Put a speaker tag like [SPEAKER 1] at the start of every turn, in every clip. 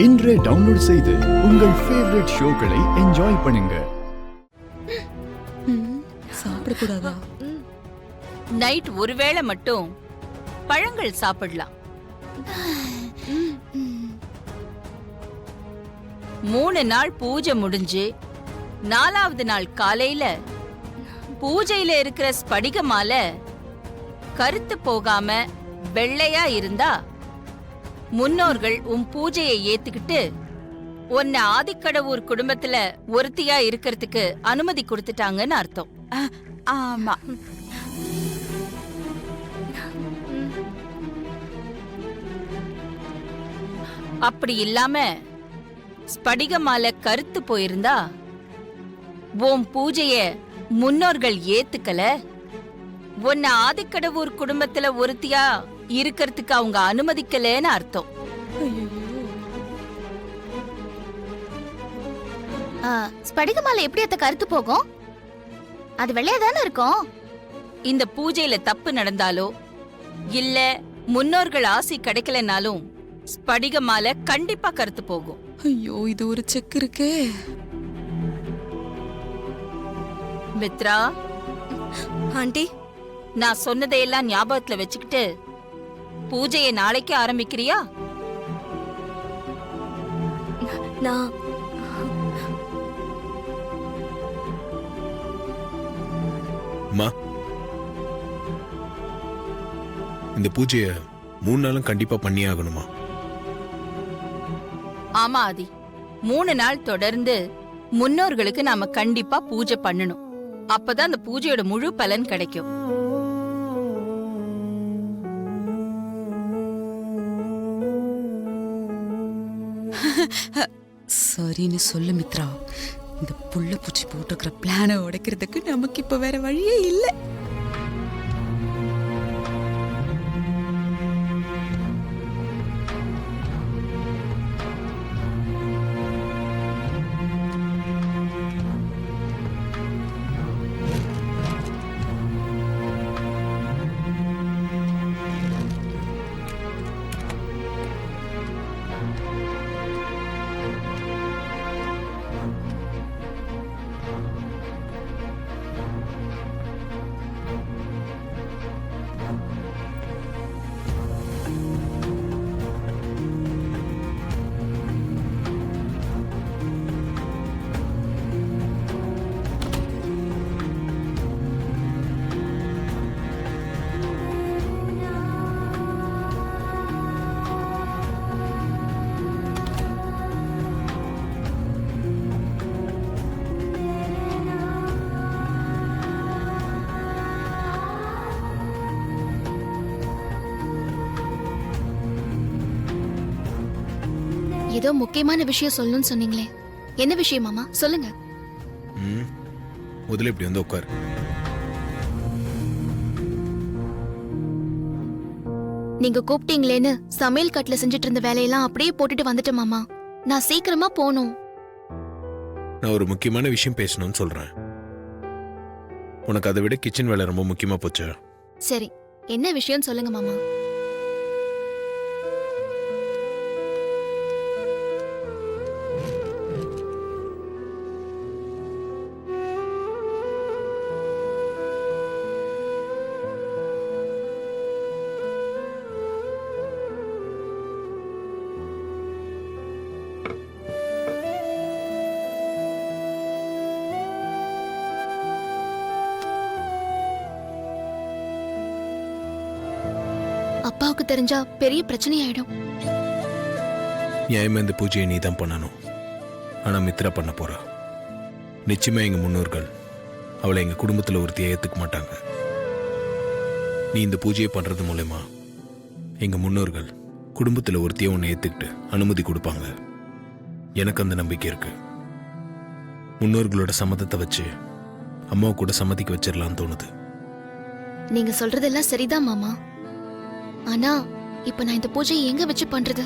[SPEAKER 1] இன்றே டவுன்லோட் செய்து உங்கள் ஃபேவரட் ஷோக்களை என்ஜாய் பண்ணுங்க.
[SPEAKER 2] சாப்பிடக்கூடாதா?
[SPEAKER 3] நைட் ஒருவேளை மட்டும் பழங்கள் சாப்பிடலாம். 3 நாள் பூஜை முடிஞ்சு 4வது நாள் காலையில பூஜையில இருக்கிற ஸ்படிக மாலை கருத்து போகாம வெள்ளையா இருந்தா முன்னோர்கள் உன் பூஜையை ஏத்துக்கிட்டு உன்னை ஆதிக்கடவுர் குடும்பத்துல ஒருத்தியா இருக்கிறதுக்கு அனுமதி கொடுத்துட்டாங்கன்னு அர்த்தம்.
[SPEAKER 2] ஆமா.
[SPEAKER 3] அப்படி இல்லாம ஸ்படிக மாலை கருத்து போயிருந்தா உன் பூஜைய முன்னோர்கள் ஏத்துக்கல, உன்னை ஆதிக்கடவுர் குடும்பத்துல ஒருத்தியா இருக்கிறதுக்கு அவங்க அனுமதிக்கலன்னு அர்த்தம்.
[SPEAKER 4] ஸ்படிக மாலை எப்படி அத்த கருத்து போகும்? அது வெள்ளையா தானே இருக்கும்.
[SPEAKER 3] இந்த பூஜையில தப்பு நடந்தாலோ இல்ல முன்னோர்கள் ஆசை கிடைக்கலனாலும் ஸ்படிக மாலை கண்டிப்பா கருத்து போகும்.
[SPEAKER 2] ஐயோ, இது ஒரு செக் இருக்கே.
[SPEAKER 3] மித்ரா
[SPEAKER 2] ஆண்டி,
[SPEAKER 3] நான் சொன்னதையெல்லாம் ஞாபகத்துல வச்சுக்கிட்டு பூஜையை நாளைக்கு ஆரம்பிக்கிறியா?
[SPEAKER 4] நான்
[SPEAKER 5] இந்த பூஜைய 3 நாளும் கண்டிப்பா பண்ணி ஆகணுமா?
[SPEAKER 3] ஆமா ஆதி, 3 நாள் தொடர்ந்து முன்னோர்களுக்கு நாம கண்டிப்பா பூஜை பண்ணணும். அப்பதான் அந்த பூஜையோட முழு பலன் கிடைக்கும்.
[SPEAKER 2] சரின்னு சொல்லு மித்ரா. இந்த புள்ள பூச்சி போட்டுக்கிற பிளானை உடைக்கிறதுக்கு நமக்கு இப்ப வேற வழியே இல்லை.
[SPEAKER 4] ஏதோ முக்கியமான விஷயம் சொல்லணும்னு சொன்னீங்களே, என்ன விஷயம் மாமா? சொல்லுங்க.
[SPEAKER 5] முதல்ல இப்படி வந்து உட்கார்.
[SPEAKER 4] நீங்க கூப்பிட்டீங்களேன்னு சமையல் கட்டுல செஞ்சுட்டு இருந்த வேலையெல்லாம் அப்படியே போட்டுட்டு வந்துட்டேன் மாமா. நான் சீக்கிரமா போகணும்.
[SPEAKER 5] நான் ஒரு முக்கியமான விஷயம் பேசணும்னு சொல்றேன். உனக்கு அதை விட கிச்சன் வேலை ரொம்ப முக்கியமா போச்சா?
[SPEAKER 4] சரி, என்ன விஷயம் சொல்லுங்க மாமா. அப்பாவுக்கு தெரிஞ்சா பெரிய பிரச்சனை ஆயிடும்.
[SPEAKER 5] நியாயமா இந்த பூஜையை நீ தான் பண்ணணும். ஆனா மித்ரா பண்ண போறா. நிச்சயமா எங்க முன்னோர்கள் அவளை எங்க குடும்பத்துல ஒருத்தியை ஏத்துக்க மாட்டாங்க. நீ இந்த பூஜையை பண்றது மூலமா எங்க முன்னோர்கள் குடும்பத்துல ஒருத்தியை உன்னை ஏத்துக்கிட்டு அனுமதி கொடுப்பாங்க. எனக்கு அந்த நம்பிக்கை இருக்கு. முன்னோர்களோட சம்மதத்தை வச்சு அம்மாவை கூட சம்மதிக்க வச்சிடலான்னு தோணுது.
[SPEAKER 4] நீங்க சொல்றதெல்லாம் சரிதான் மாமா. ஆனா இப்ப நான் இந்த பூஜையை எங்க வச்சு பண்றது?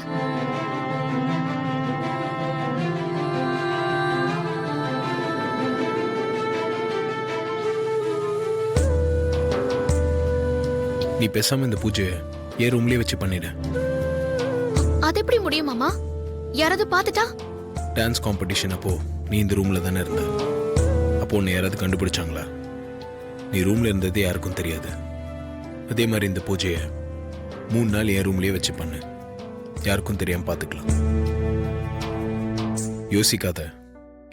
[SPEAKER 5] நீ பேசாம இந்த பூஜையை ஏன் ரூம்லயே வச்சு பண்ணிடு.
[SPEAKER 4] அது எப்படி முடியும் மாமா? யாராவது பார்த்துட்டா?
[SPEAKER 5] டான்ஸ் காம்படிஷன் அப்போ நீ இந்த ரூம்ல தானே இருந்த. அப்போ உன்னை யாராவது கண்டுபிடிச்சாங்களா? நீ ரூம்ல இருந்ததே யாருக்கும் தெரியாது. அதே மாதிரி இந்த பூஜையை 3 நாள் என் ரூம்லயே வச்சு பண்ணு. யாருக்கும் தெரியாம பார்த்துக்கலாம். யோசிக்காத.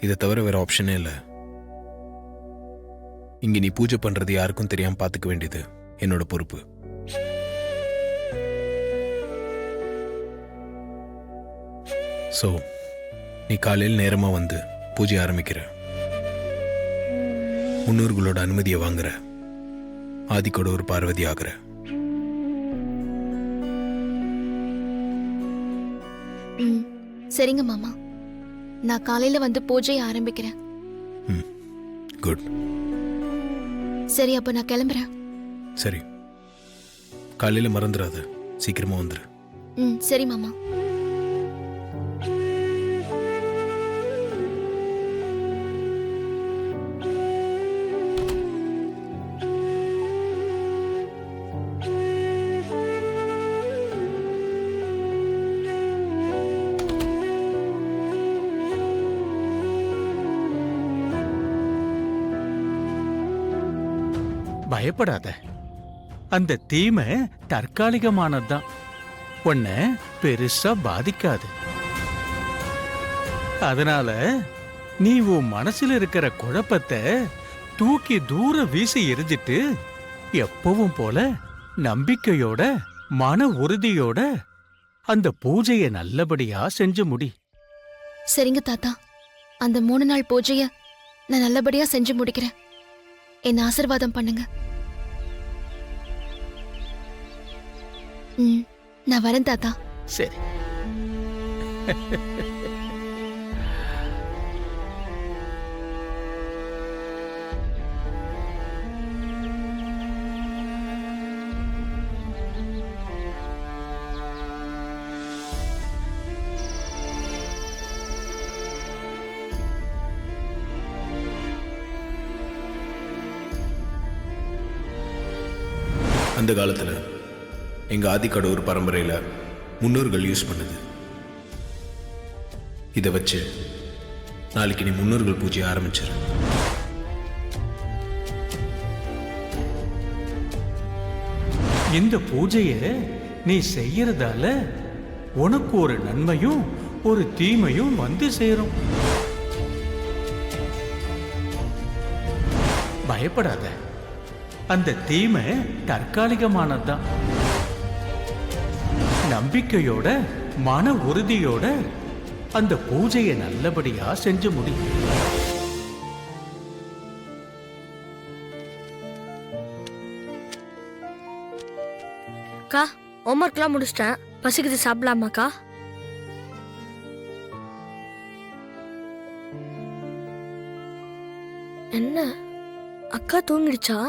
[SPEAKER 5] இதை தவிர வேற ஆப்ஷனே இல்லை. இங்க நீ பூஜை பண்றது யாருக்கும் தெரியாம பார்த்துக்க வேண்டியது என்னோட பொறுப்பு. சோ நீ காலையில் நேரமா வந்து பூஜை ஆரம்பிக்கிற. முன்னோர்களோட அனுமதியை வாங்குற. ஆதிக்கோட ஒரு பார்வதி ஆகுற.
[SPEAKER 4] சரிங்க மாமா, நான் காலையில வந்து பூஜையை ஆரம்பிக்கிறேன்.
[SPEAKER 5] குட்.
[SPEAKER 4] சரி, அப்ப நான் கிளம்புறேன்.
[SPEAKER 5] சரி, காலையில மறந்துடாத, சீக்கிரமா வந்துரு.
[SPEAKER 4] சரி மாமா.
[SPEAKER 6] பயப்படாத. அந்த தீமை தற்காலிகமானதுதான். உன்னை பெருசா பாதிக்காது. அதனால நீ உன் மனசுல இருக்கிற குழப்பத்தை தூக்கி தூர வீசி எரிஞ்சிட்டு எப்பவும் போல நம்பிக்கையோட மன உறுதியோட அந்த பூஜையை நல்லபடியா செஞ்சு முடி.
[SPEAKER 4] சரிங்க தாத்தா, அந்த 3 நாள் பூஜைய நான் நல்லபடியா செஞ்சு முடிக்கிறேன். என்ன ஆசீர்வாதம் பண்ணுங்க. நான் வரேன் தாத்தா.
[SPEAKER 6] சரி.
[SPEAKER 5] அந்த காலத்துல எங்க ஆதிக்கோட ஒரு பரம்பரையில முன்னோர்கள் யூஸ் பண்ணது. இதை வச்சு நாளைக்கு நீ முன்னோர்கள் பூஜை ஆரம்பிச்சிரு.
[SPEAKER 6] இந்த பூஜையை நீ செய்யறதால உனக்கு ஒரு நன்மையும் ஒரு தீமையும் வந்து சேரும். பயப்படாத. அந்த தீமை தற்காலிகமானதுதான். நம்பிக்கையோட மன உறுதியோட அந்த பூஜையை நல்லபடியா செஞ்சு முடி.
[SPEAKER 7] அக்கா, ஹோம்ஒர்க்லாம் முடிச்சிட்டேன். பசிக்குது, சாப்பிடலாமாக்கா? என்ன அக்கா தூங்கிடுச்சா?